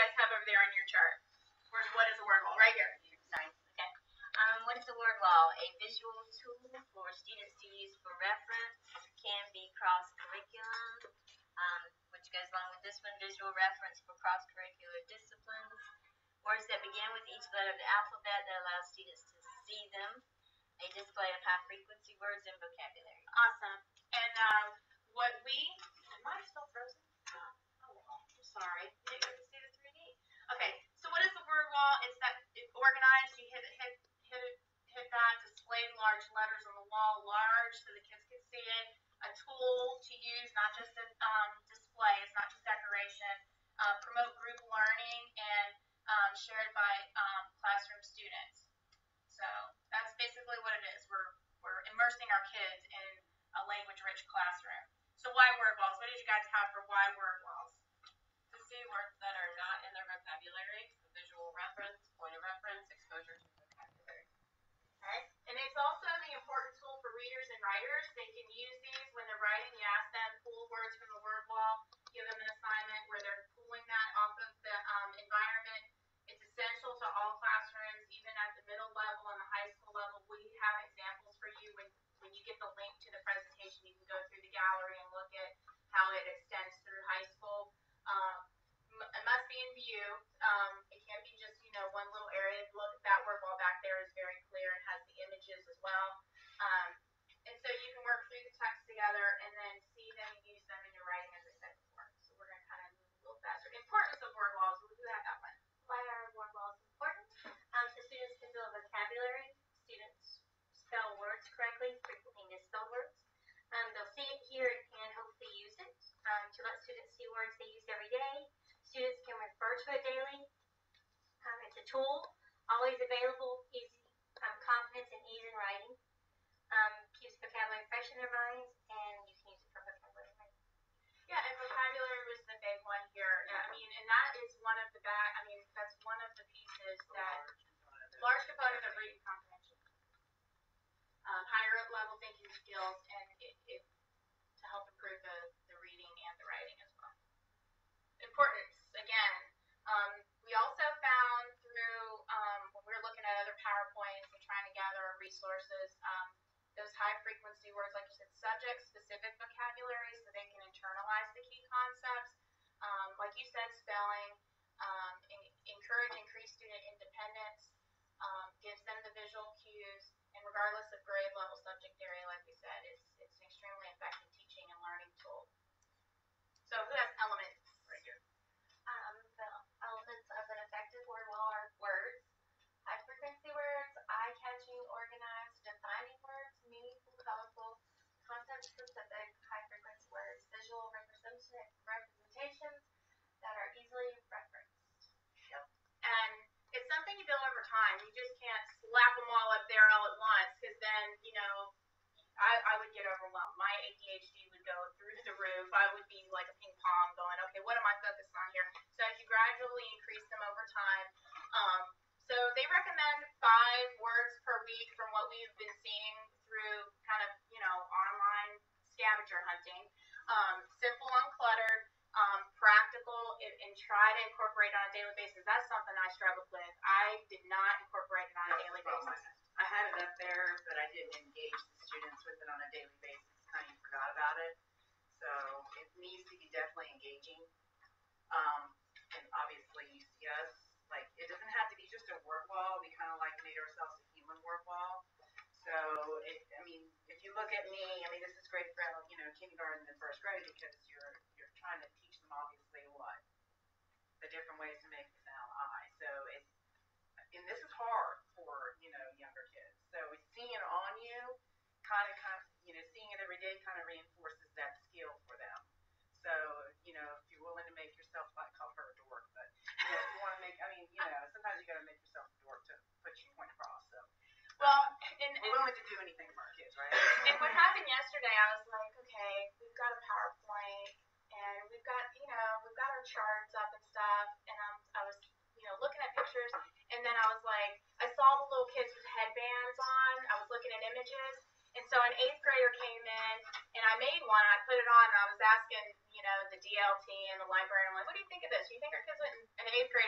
guys have over there on your chart? What is a word wall? Right here. Sorry. Okay. What is a word wall? A visual tool for students to use for reference. Can be cross-curriculum, which goes along with this one, visual reference for cross-curricular disciplines. Words that begin with each letter of the alphabet that allows students to see them. A display of high-frequency words and vocabulary. Awesome. And am I still frozen? Oh, I'm sorry. You didn't get to see the 3D. Okay, so what is the word wall? It's organized. You hit that, display large letters on the wall, large so the kids can see it. A tool to use, not just a display. It's not just decoration. Promote group learning and shared by classroom students. So that's basically what it is. We're immersing our kids in a language-rich classroom. So why word walls? What did you guys have for why word walls? To see words that are not in their vocabulary, so visual reference, point of reference, exposure to vocabulary. Okay. And it's also the important tool for readers and writers. They can use these when they're writing. You ask them, pull words from the word wall, give them an assignment where they're pulling that off of the environment. It's essential to all classrooms, even at the middle level and the high school level. We have examples for you when you get the link to the presentation. You can go through the gallery and look at how it extends through high school. It must be in view. It can't be just, one little area. Look, that word wall back there is very clear and has the images as well. And so you can work through the text together and then see them and use them in your writing, as I said before. So we're going to kind of move a little faster. Importance of word walls. Who had that one? Why are word walls important? So students can build vocabulary. Students spell words correctly, frequently misspell words. They'll see it, hear it, and hopefully use it to let students see words they use every day. Students can refer to it daily. It's a tool, always available, easy, confidence and ease in writing. Keeps vocabulary fresh in their minds, and you can use it for vocabulary writing. Yeah, and vocabulary was the big one here. And that is one of that's one of the pieces that large component of reading comprehension. Higher level thinking skills, and it to help improve the reading and the writing as well. Importance, again, we also found through when we were looking at other PowerPoints and trying to gather our resources, those high frequency words, like you said, subject specific vocabulary, so they can internalize the key concepts. Like you said, spelling, encourage increased student independence, gives them the visual cues, and regardless of grade level, subject area, like we said, it's an extremely effective teaching and learning tool. So who has elements right here? The elements of an effective word wall are words, high frequency words, eye-catching, organized, defining words, meaningful, colorful, concept-specific, high frequency words, visual representations that are easily referenced. Yep. And it's something you build over time. You just can't slap them all up there all at once, because then, I would get overwhelmed. My ADHD would go through the roof. I would be like a ping pong going, okay, what am I focused on here? So as you gradually increase them over time. So they recommend 5 words per week from what we've been seeing through kind of, online scavenger hunting. Simple, uncluttered, practical, and try to incorporate on a daily basis. That's something I struggled with. I did not incorporate it on a daily basis. I had it up there, but I didn't engage the students with it on a daily basis. Kind of forgot about it. So it needs to be definitely engaging. And obviously you see us, like, it doesn't have to be just a word wall. We kind of like made ourselves a human word wall. So, if you look at me, this is great for, kindergarten and first grade, because you're trying to teach them, obviously, what? The different ways to make the sound I. So and this is hard for, younger kids. So seeing it on you, kind of, seeing it every day kind of reinforces that skill for them. So, if you're willing to make yourself, I call her a dork, but, if you want to make, sometimes you got to make yourself a dork to put your point across. So, well, we're willing to do anything for our kids, right? And what happened yesterday, I was like, okay, we've got a PowerPoint, and we've got our charts up and stuff, and I was, looking at pictures, and then I was like, I saw the little kids with headbands on. I was looking at images, and so an 8th grader came in, and I made one, and I put it on, and I was asking, the DLT and the librarian, I'm like, what do you think of this? Do you think our kids an 8th grader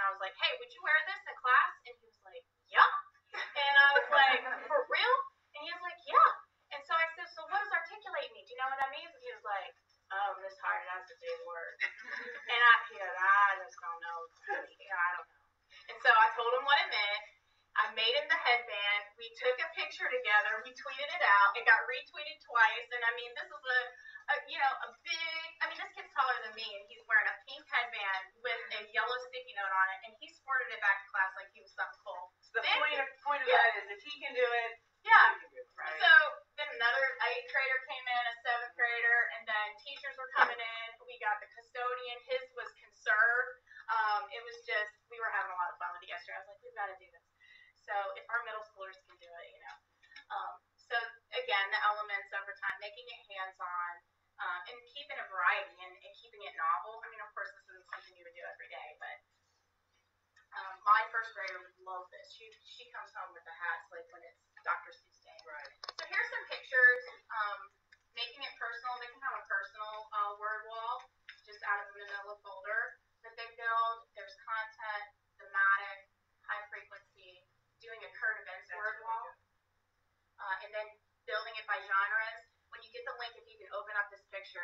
I was like, hey, would you wear this in class? And he was like, yeah. And I was like, for real? And he was like, yeah. And so I said, so what does articulate mean? Do you know what that means? And he was like, oh, Miss Hart, that's a big word. And he goes, I just don't know. I don't know. And so I told him what it meant. I made him the headband. We took a picture together. We tweeted it out. It got retweeted twice. And I mean, this is a big, I mean, this kid's taller than me, and he's wearing a pink headband with a yellow sticky note on it, and he sported it back to class like he was something cool. So the point of that is if he can do it, yeah. you can do it, right? So then another 8th grader came in, a 7th grader, and then teachers were coming in. We got the custodian. His was conserved. It was just, we were having a lot of fun with it yesterday. I was like, we've got to do this. So if our middle schoolers can do it, So again, the elements over time, making it hands-on, and keeping a variety and keeping it novel. I mean, of course, this isn't something you would do every day, but my 1st grader would love this. She comes home with the hats like when it's Dr. Seuss Day. Right. So here's some pictures, making it personal. They can have a personal word wall just out of the manila folder that they build. There's content, thematic, high frequency, doing a current events word wall, and then building it by genres. When you get the link, if you can open up this picture,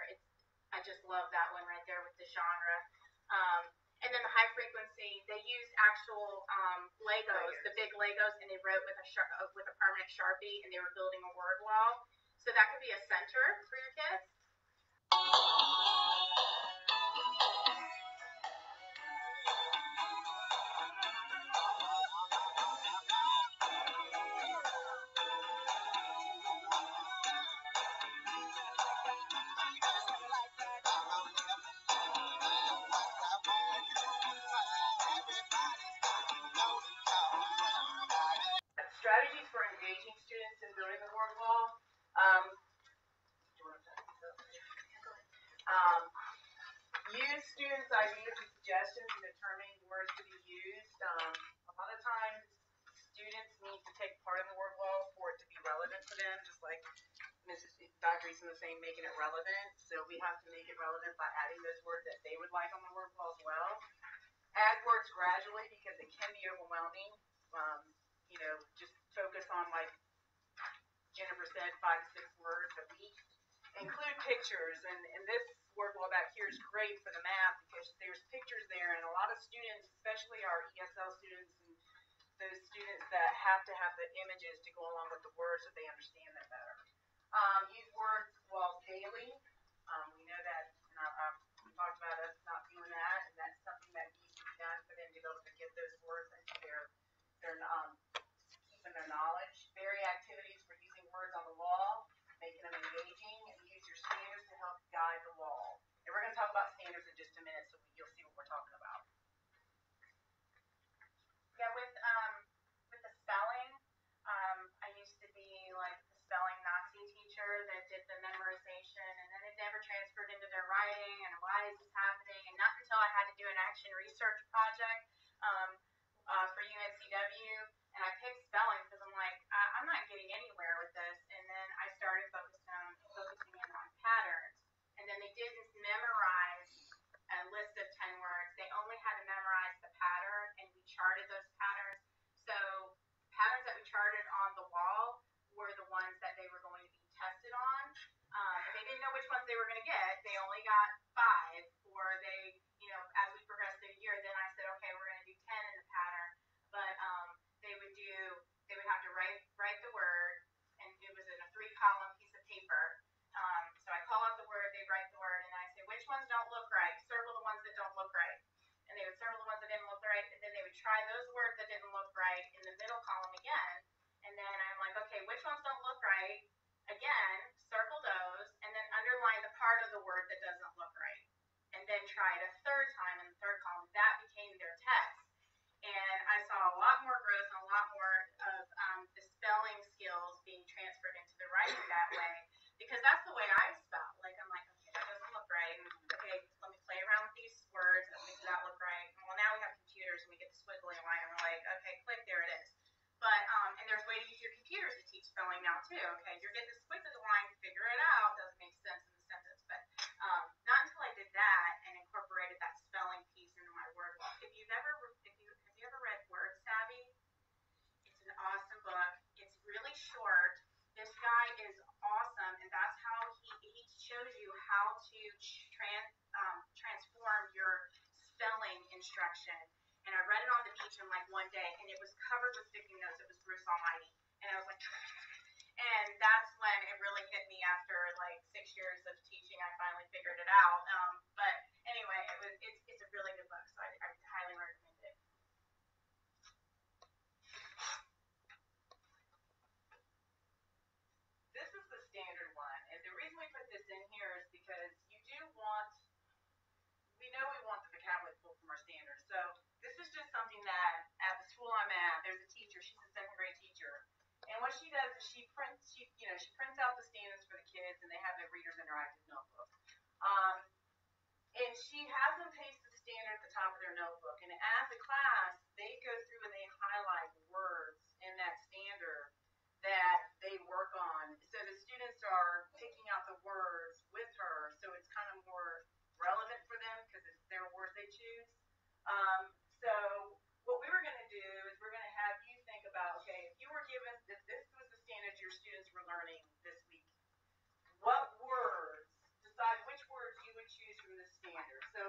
I just love that one right there with the genre. And then the high frequency, they used actual Legos, the big Legos, and they wrote with a permanent Sharpie, and they were building a word wall. So that could be a center for your kids. Strategies for engaging students in building the word wall. Use students' ideas and suggestions in determining words to be used. A lot of times, students need to take part in the word wall for it to be relevant to them, just like Dr. Eason was saying, making it relevant. So we have to make it relevant by adding those words that they would like on the word wall as well. Add words gradually because it can be overwhelming. Just focus on, like Jennifer said, 5 to 6 words a week. Include pictures, and this word wall back here is great for the math because there's pictures there, and a lot of students, especially our ESL students and those students that have to have the images to go along with the words so they understand them better. Use word walls daily. We know that, and we talked about us not doing that, and that's something that needs to be done for them to be able to get those words into their keeping their knowledge. Vary activities for using words on the wall, making them engaging, and use your standards to help guide the wall. And we're going to talk about standards in just a minute, so you'll see what we're talking about. Yeah, with the spelling, I used to be like the spelling Nazi teacher that did the memorization, and then it never transferred into their writing, and why is this happening? And not until I had to do an action research project for UNCW, and I picked spelling because I'm like, I'm not getting anywhere with this. And then I started focusing in on patterns, and then they didn't memorize a list of 10 words. They only had to memorize the pattern, and we charted those patterns. So patterns that we charted on the wall were the ones that they were going to be tested on. And they didn't know which ones they were going to get. They only got 5, or they, as we progressed through the year, then I said, okay, we're going to do 10 in the pattern. But they would have to write the word, and it was in a 3-column piece of paper. So I call out the word, they write the word, and I say, which ones don't look right? Circle the ones that don't look right. And they would circle the ones that didn't look right, and then they would try those words that didn't look right in the middle column again. And then I'm like, okay, which ones don't look right? Again, circle those, and then underline the part of the word that doesn't look right. And then try it a 3rd time in the 3rd column. That became their test. And I saw a lot more growth and a lot more of the spelling skills being transferred into the writing that way, because that's the way I spell. Like, I'm like, okay, that doesn't look right. Okay, let me play around with these words. That makes that look right. Well, now we have computers, and we get the squiggly line, and we're like, okay, click, there it is. But, and there's a way to use your computers to teach spelling now, too. Okay, you're getting the squiggly line, figure it out. Doesn't make sense in the sentence. But not until I did that and incorporated that spelling piece into my word wall. If you've instruction. And I read it on the beach in like one day, and it was covered with sticky notes. It was Bruce Almighty. And I was like, and that's when it really hit me after like 6 years of teaching. I finally figured it out. But anyway, it's a really good book, so I highly recommend it. This is the standard one, and the reason we put this in here is because we know we want the vocabulary pulled from our standards. So this is just something that at the school I'm at, there's a teacher, she's a second grade teacher, and what she does is she prints out the standards for the kids, and they have their readers interactive notebook. And she has them paste the standard at the top of their notebook, and as a class, they go through and they highlight words in that standard that they work on. So the students are picking out the words with her, so it's kind of more relevant for them because it's their words they choose. So what we were going to do is we're going to have you think about, okay, if you were given, if this was the standard your students were learning this week, what words, decide which words you would choose from the standard. So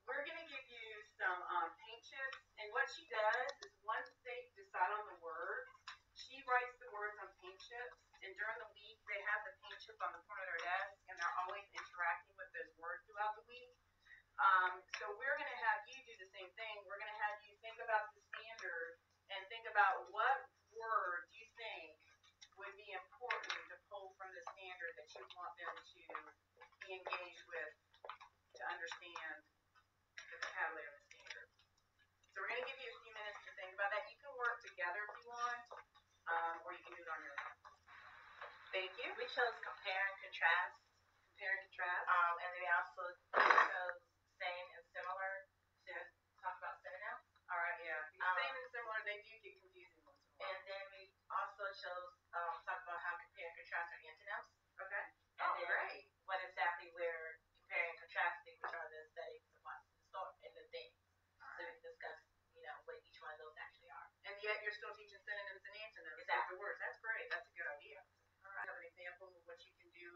we're going to give you some paint chips, and what she does is once they decide on the words, she writes the words on paint chips, and during the week they have the paint chip on the front of their desk, and they're always interacting with those words throughout the week. So we're going to have you do the same thing. We're going to have you think about the standard and think about what words you think would be important to pull from the standard that you want them to be engaged with to understand the vocabulary of the standard. So we're going to give you a few minutes to think about that. You can work together if you want, or you can do it on your own. Thank you. We chose compare and contrast. Compare and contrast. And we also chose same and similar to talk about synonyms. All right, yeah. Same and similar, they do get confusing once in a while. And then we also chose talk about how compare and contrast are antonyms. Okay. And then great. what exactly we're comparing and contrasting, which are the settings, the what, the store, and the things. So we can discuss, what each one of those actually are. And yet you're still teaching synonyms and antonyms. Exactly. The words. That's great. That's a good idea. All right. Have an example of what you can do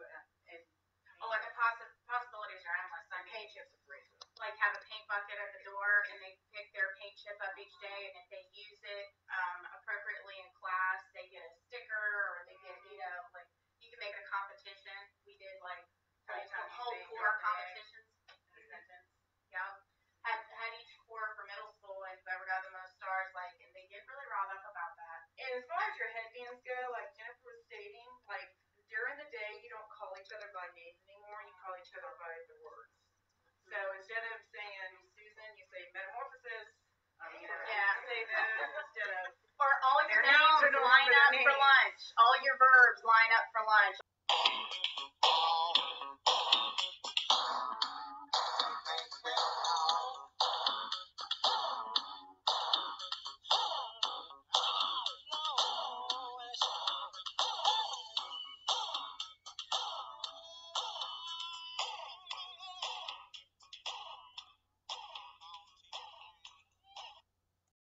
and Like the possibilities are endless. I mean, paint chips are great. like have a paint bucket at the door, and they pick their paint chip up each day, and if they use it appropriately in class, they get a sticker, or they get, like you can make it a competition. We did like whole core competitions. Yeah. Had each core for middle school, and whoever got the most stars, and they get really riled up about that. And as far as your headbands go, like Jennifer was stating, like during the day you don't call each other by names anymore, you call each other by the words. So instead of saying Susan, you say metamorphosis. Say those instead of Or all your their names nouns are no line longer up their for names. lunch. All your verbs line up for lunch.